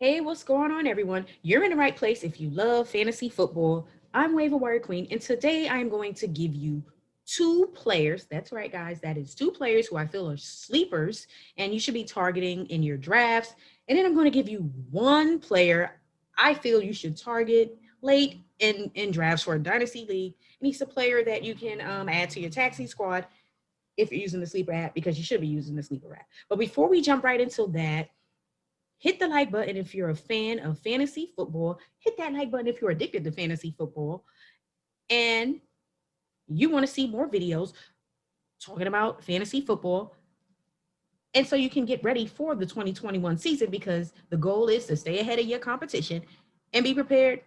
Hey, what's going on, everyone? You're in the right place if you love fantasy football. I'm Waiver Wire Queen, and today I am going to give you two players. That's right, guys. That is two players who I feel are sleepers, and you should be targeting in your drafts. And then I'm going to give you one player I feel you should target late in drafts for a dynasty league. And he's a player that you can add to your taxi squad if you're using the sleeper app, because you should be using the sleeper app. But before we jump right into that, hit the like button if you're a fan of fantasy football. Hit that like button if you're addicted to fantasy football and you want to see more videos talking about fantasy football. And so you can get ready for the 2021 season, because the goal is to stay ahead of your competition and be prepared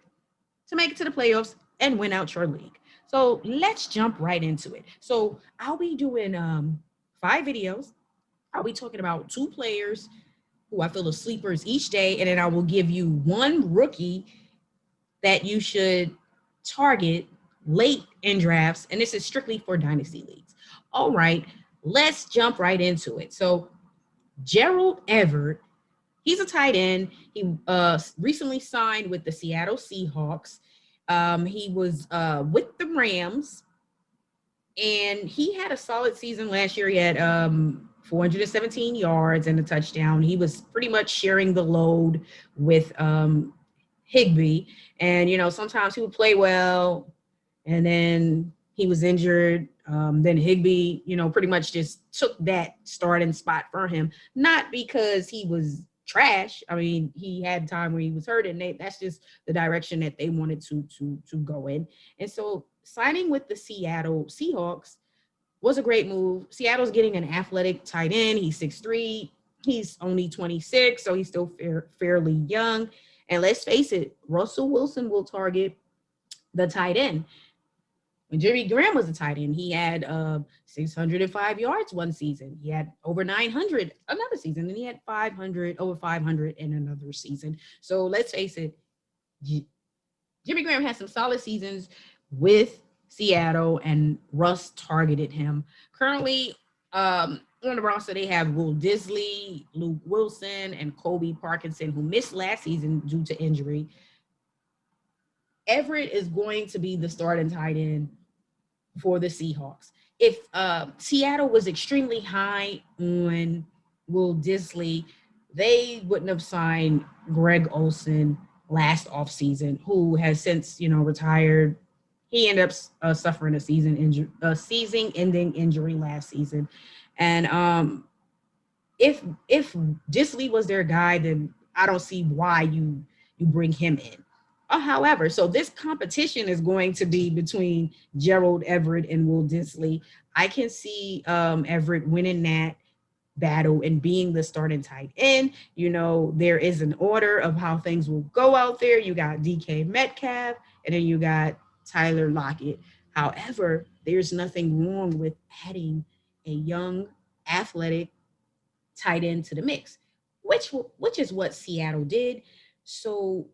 to make it to the playoffs and win out your league. So let's jump right into it. So I'll be doing 5 videos. I'll be talking about two players who I feel are sleepers each day, and then I will give you one rookie that you should target late in drafts. And this is strictly for dynasty leagues. All right, let's jump right into it. So, Gerald Everett, he's a tight end. He recently signed with the Seattle Seahawks. He was with the Rams, and he had a solid season last year. He had 417 yards and a touchdown. He was pretty much sharing the load with Higby. And, sometimes he would play well, and then he was injured. Then Higby, pretty much just took that starting spot for him. Not because he was trash. I mean, he had time where he was hurt, and that's just the direction that they wanted to go in. And so signing with the Seattle Seahawks was a great move. Seattle's getting an athletic tight end. He's 6'3". He's only 26, so he's still fairly young. And let's face it, Russell Wilson will target the tight end. When Jimmy Graham was a tight end, he had 605 yards one season. He had over 900 another season, and he had 500 over 500 in another season. So let's face it, Jimmy Graham had some solid seasons with Seattle, and Russ targeted him. Currently, on the roster, they have Will Disley, Luke Wilson, and Kobe Parkinson, who missed last season due to injury. Everett is going to be the starting tight end for the Seahawks. If Seattle was extremely high on Will Disley, they wouldn't have signed Greg Olsen last offseason, who has since, retired. He ended up suffering a season-ending injury last season. And if Disley was their guy, then I don't see why you bring him in. However, so this competition is going to be between Gerald Everett and Will Disley. I can see Everett winning that battle and being the starting tight end. There is an order of how things will go out there. You got DK Metcalf, and then you got Tyler Lockett. However, there's nothing wrong with adding a young, athletic tight end to the mix, which is what Seattle did. So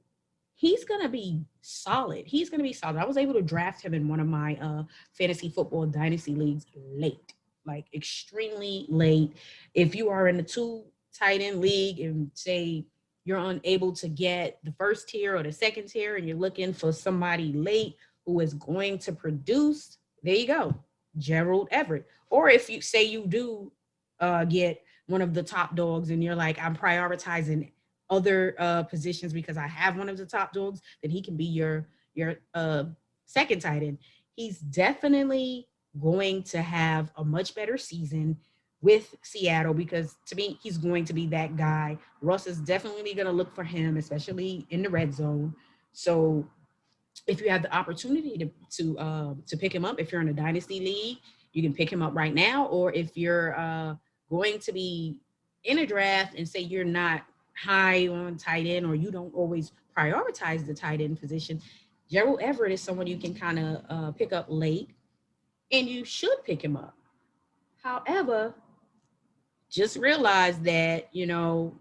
he's gonna be solid. He's gonna be solid. I was able to draft him in one of my fantasy football dynasty leagues late, like extremely late. If you are in the two tight end league and say you're unable to get the first tier or the second tier, and you're looking for somebody late who is going to produce, there you go, Gerald Everett. Or if you say you do get one of the top dogs, and you're like, I'm prioritizing other positions because I have one of the top dogs, then he can be your second tight end. He's definitely going to have a much better season with Seattle, because to me, he's going to be that guy. Russ is definitely going to look for him, especially in the red zone. So if you have the opportunity to pick him up, if you're in a dynasty league, you can pick him up right now. Or if you're going to be in a draft and say you're not high on tight end, or you don't always prioritize the tight end position, Gerald Everett is someone you can kind of pick up late, and you should pick him up. However, just realize that,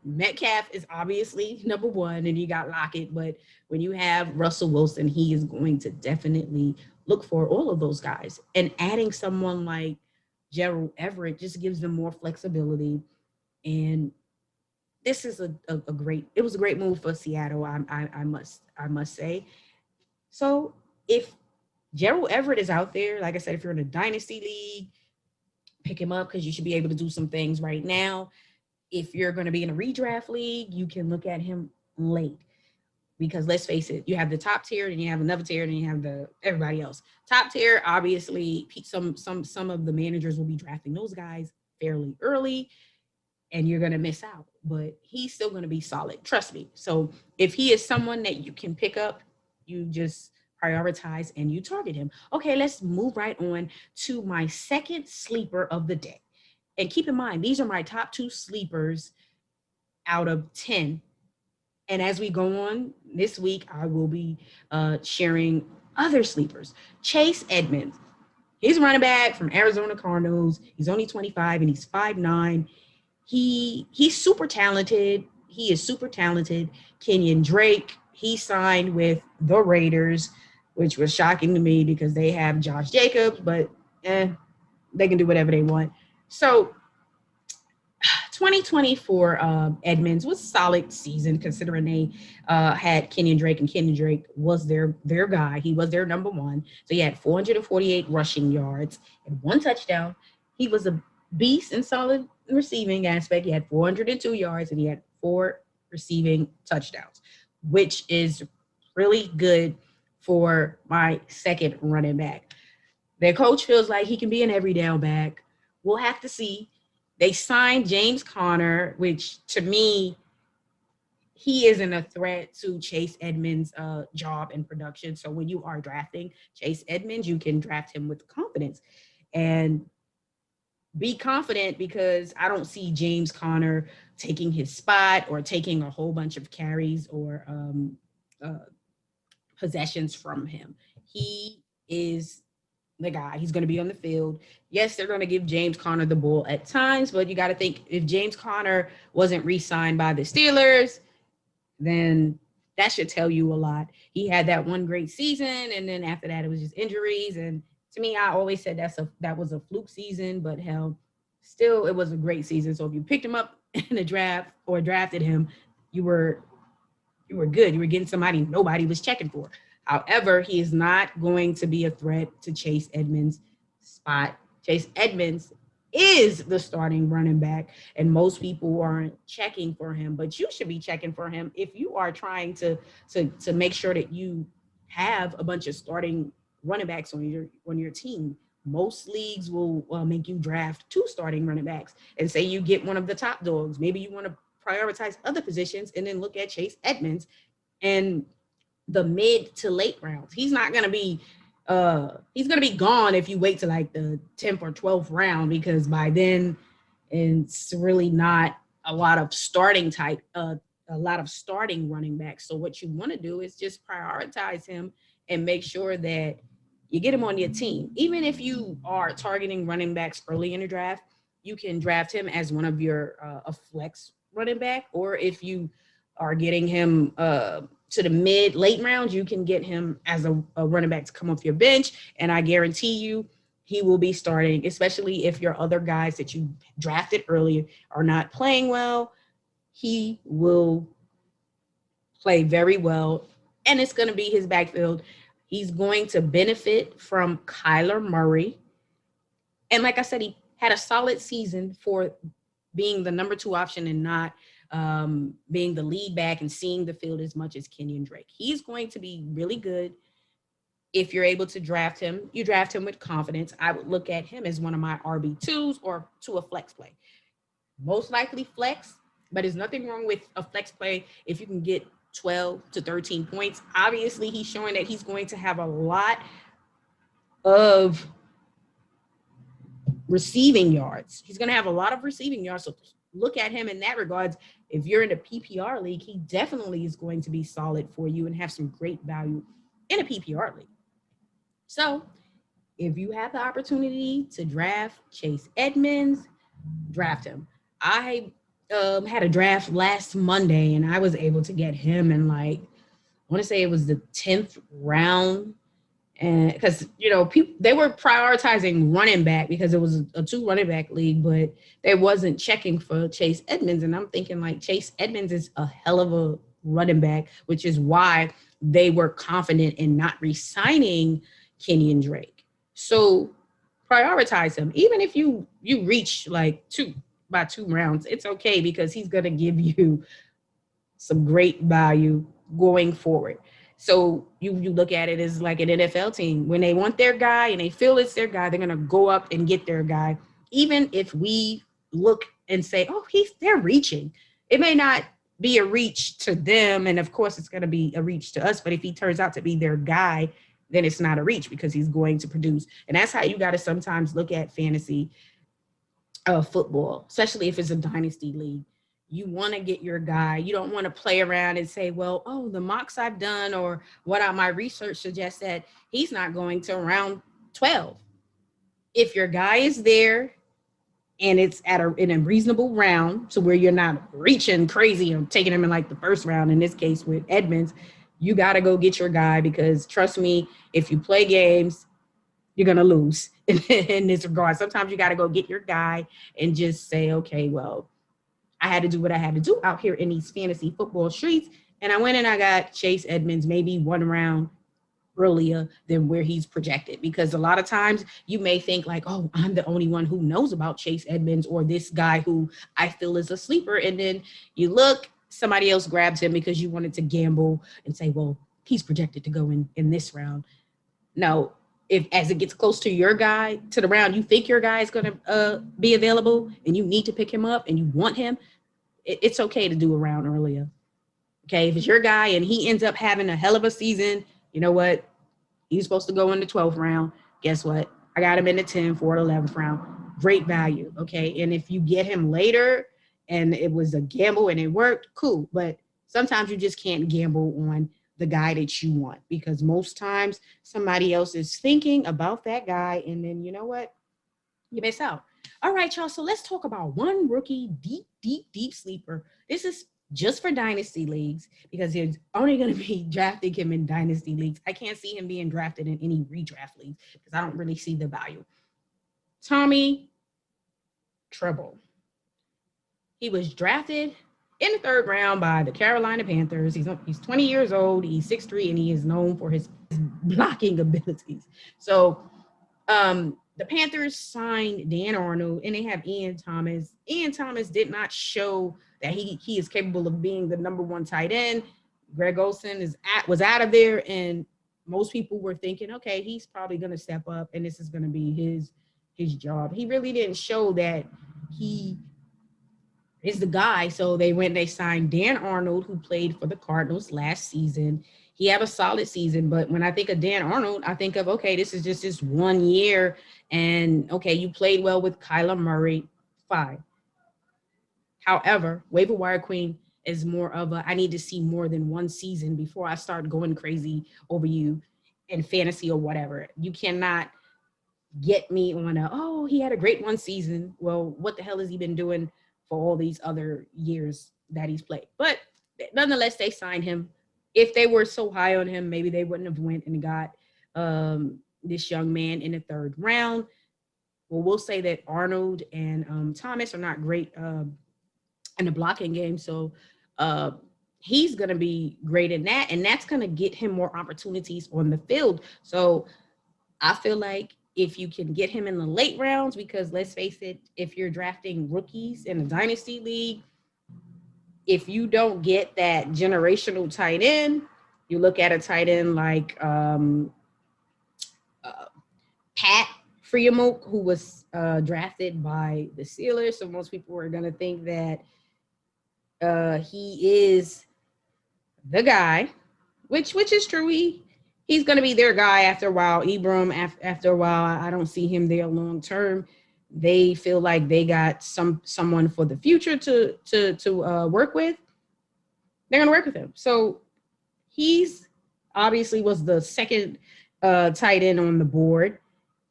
Metcalf is obviously number one, and you got Lockett. But when you have Russell Wilson, he is going to definitely look for all of those guys. And adding someone like Gerald Everett just gives them more flexibility. And this is a great, it was a great move for Seattle. I must say. So if Gerald Everett is out there, like I said, if you're in a dynasty league, pick him up because you should be able to do some things right now. If you're going to be in a redraft league, you can look at him late because let's face it, you have the top tier, and you have another tier, and you have the everybody else. Top tier, obviously, some of the managers will be drafting those guys fairly early, and you're gonna miss out. But he's still gonna be solid, trust me. So if he is someone that you can pick up, you just prioritize and you target him. Okay, let's move right on to my second sleeper of the day. And keep in mind, these are my top two sleepers out of 10. And as we go on this week, I will be sharing other sleepers. Chase Edmonds. He's a running back from Arizona Cardinals. He's only 25 and he's 5'9". He's super talented. He is super talented. Kenyon Drake, he signed with the Raiders, which was shocking to me because they have Josh Jacobs, but they can do whatever they want. So 2024 Edmonds was a solid season considering they had Kenyon Drake, and Kenyon Drake was their guy. He was their number one. So he had 448 rushing yards and one touchdown. He was a beast in solid receiving aspect. He had 402 yards and he had 4 receiving touchdowns, which is really good for my second running back. Their coach feels like he can be an every down back. We'll have to see. They signed James Conner, which to me, he isn't a threat to Chase Edmonds' job and production. So when you are drafting Chase Edmonds, you can draft him with confidence and be confident because I don't see James Conner taking his spot or taking a whole bunch of carries or possessions from him. He is the guy. He's going to be on the field. Yes, they're going to give James Conner the ball at times, but you got to think if James Conner wasn't re-signed by the Steelers, then that should tell you a lot. He had that one great season, and then after that, it was just injuries. And to me, I always said that was a fluke season, but hell, still, it was a great season. So if you picked him up in the draft or drafted him, you were good. You were getting somebody nobody was checking for. However, he is not going to be a threat to Chase Edmonds' spot. Chase Edmonds is the starting running back, and most people aren't checking for him, but you should be checking for him if you are trying to make sure that you have a bunch of starting running backs on your team. Most leagues will make you draft 2 starting running backs and say you get one of the top dogs. Maybe you want to prioritize other positions and then look at Chase Edmonds and the mid to late rounds. He's not going to be he's going to be gone if you wait to like the 10th or 12th round, because by then it's really not a lot of starting running backs. So what you want to do is just prioritize him and make sure that you get him on your team. Even if you are targeting running backs early in the draft, you can draft him as one of your a flex running back, or if you are getting him to the late rounds, you can get him as a running back to come off your bench. And I guarantee you he will be starting, especially if your other guys that you drafted earlier are not playing well. He will play very well, and it's going to be his backfield. He's going to benefit from Kyler Murray. And like I said, he had a solid season for being the number 2 option and not being the lead back and seeing the field as much as Kenyon Drake. He's going to be really good if you're able to draft him. You draft him with confidence. I would look at him as one of my RB2s or to a flex play. Most likely flex, but there's nothing wrong with a flex play if you can get 12 to 13 points. Obviously, he's showing that he's going to have a lot of receiving yards. He's going to have a lot of receiving yards. So look at him in that regards. If you're in a PPR league, he definitely is going to be solid for you and have some great value in a PPR league. So if you have the opportunity to draft Chase Edmonds, draft him. I had a draft last Monday and I was able to get him in I want to say it was the 10th round. And because people, they were prioritizing running back because it was a two running back league, but they wasn't checking for Chase Edmonds. And I'm thinking like Chase Edmonds is a hell of a running back, which is why they were confident in not re-signing Kenyon Drake. So prioritize him, even if you reach like two rounds, it's okay because he's gonna give you some great value going forward. So you look at it as like an NFL team. When they want their guy and they feel it's their guy, they're gonna go up and get their guy. Even if we look and say, "Oh, they're reaching," it may not be a reach to them, and of course, it's gonna be a reach to us. But if he turns out to be their guy, then it's not a reach because he's going to produce. And that's how you got to sometimes look at fantasy football, especially if it's a dynasty league. You want to get your guy. You don't want to play around and say, well, oh, the mocks I've done or my research suggests that he's not going to round 12. If your guy is there and it's in a reasonable round, so where you're not reaching crazy and taking him in like the first round, in this case with Edmonds, you got to go get your guy because trust me, if you play games, you're going to lose in this regard. Sometimes you got to go get your guy and just say, okay, well, I had to do what I had to do out here in these fantasy football streets. And I went and I got Chase Edmonds maybe one round earlier than where he's projected. Because a lot of times you may think like, oh, I'm the only one who knows about Chase Edmonds or this guy who I feel is a sleeper. And then you look, somebody else grabs him because you wanted to gamble and say, well, he's projected to go in this round. No, if as it gets close to your guy to the round, you think your guy is going to be available and you need to pick him up and you want him, it's okay to do a round earlier. Okay, if it's your guy and he ends up having a hell of a season, you know what? He's supposed to go in the 12th round. Guess what? I got him in the 10th or 11th round. Great value. Okay, and if you get him later and it was a gamble and it worked, cool. But sometimes you just can't gamble on the guy that you want because most times somebody else is thinking about that guy, and then you know what? You miss out. All right, y'all. So let's talk about one rookie deep sleeper. This is just for dynasty leagues because he's only going to be drafting him in dynasty leagues. I can't see him being drafted in any redraft leagues because I don't really see the value. Tommy Treble. He was drafted in the third round by the Carolina Panthers. He's 20 years old. He's 6'3", and he is known for his blocking abilities. So the Panthers signed Dan Arnold, and they have Ian Thomas. Ian Thomas did not show that he is capable of being the number one tight end. Greg Olsen was out of there, and most people were thinking, okay, he's probably going to step up, and this is going to be his job. He really didn't show that he is the guy. So they signed Dan Arnold, who played for the Cardinals last season. He had a solid season, but when I think of Dan Arnold, I think of, okay, this is just this 1 year, and okay, you played well with Kyler Murray, fine. However, Waiver Wire Queen is more of I need to see more than one season before I start going crazy over you in fantasy or whatever. You cannot get me on he had a great one season. Well, what the hell has he been doing for all these other years that he's played? But nonetheless, they signed him. If they were so high on him, maybe they wouldn't have went and got this young man in the third round. Well, we'll say that Arnold and Thomas are not great in the blocking game. So he's going to be great in that. And that's going to get him more opportunities on the field. So I feel like if you can get him in the late rounds, because let's face it, if you're drafting rookies in a dynasty league, if you don't get that generational tight end, you look at a tight end like Pat Freiermuth, who was drafted by the Steelers. So most people are going to think that he is the guy, which is true. He's going to be their guy after a while. Ibram, after a while, I don't see him there long term. They feel like they got someone for the future to work with. They're going to work with him. So he's obviously was the second tight end on the board.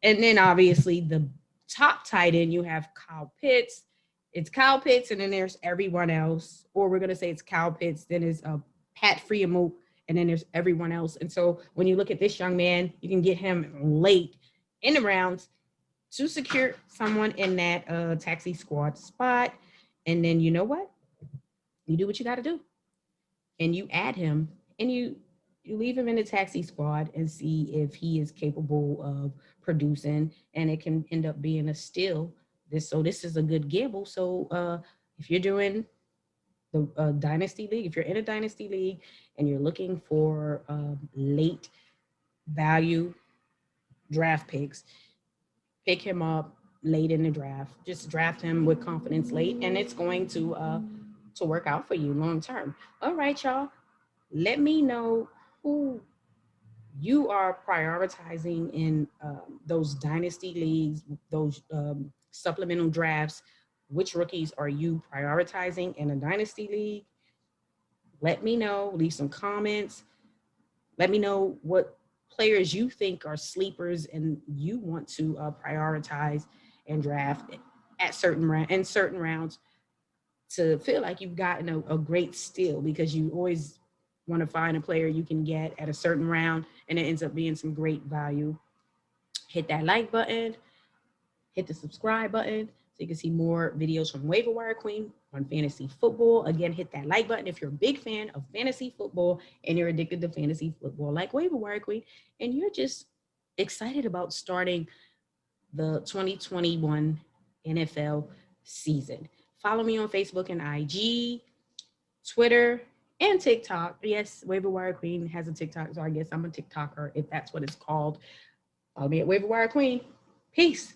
And then obviously the top tight end, you have Kyle Pitts. It's Kyle Pitts, and then there's everyone else. Or we're going to say it's Kyle Pitts. Then it's Pat Freiermuth, and then there's everyone else. And so when you look at this young man, you can get him late in the rounds to secure someone in that taxi squad spot. And then you know what? You do what you got to do, and you add him, and you leave him in the taxi squad and see if he is capable of producing, and it can end up being a steal. This is a good gamble. So if you're doing the dynasty league, if you're in a dynasty league and you're looking for late value draft picks, pick him up late in the draft. Just draft him with confidence late, and it's going to work out for you long term. All right, y'all. Let me know who you are prioritizing in those dynasty leagues, those supplemental drafts. Which rookies are you prioritizing in a dynasty league? Let me know. Leave some comments. Let me know what players you think are sleepers and you want to prioritize and draft at certain rounds to feel like you've gotten a great steal, because you always want to find a player you can get at a certain round and it ends up being some great value. Hit that like button, hit the subscribe button so you can see more videos from Waiver Wire Queen on fantasy football. Again, hit that like button if you're a big fan of fantasy football and you're addicted to fantasy football like Waiver Wire Queen, and you're just excited about starting the 2021 NFL season. Follow me on Facebook and IG, Twitter, and TikTok. Yes, Waiver Wire Queen has a TikTok, so I guess I'm a TikToker if that's what it's called. Follow me at Waiver Wire Queen. Peace.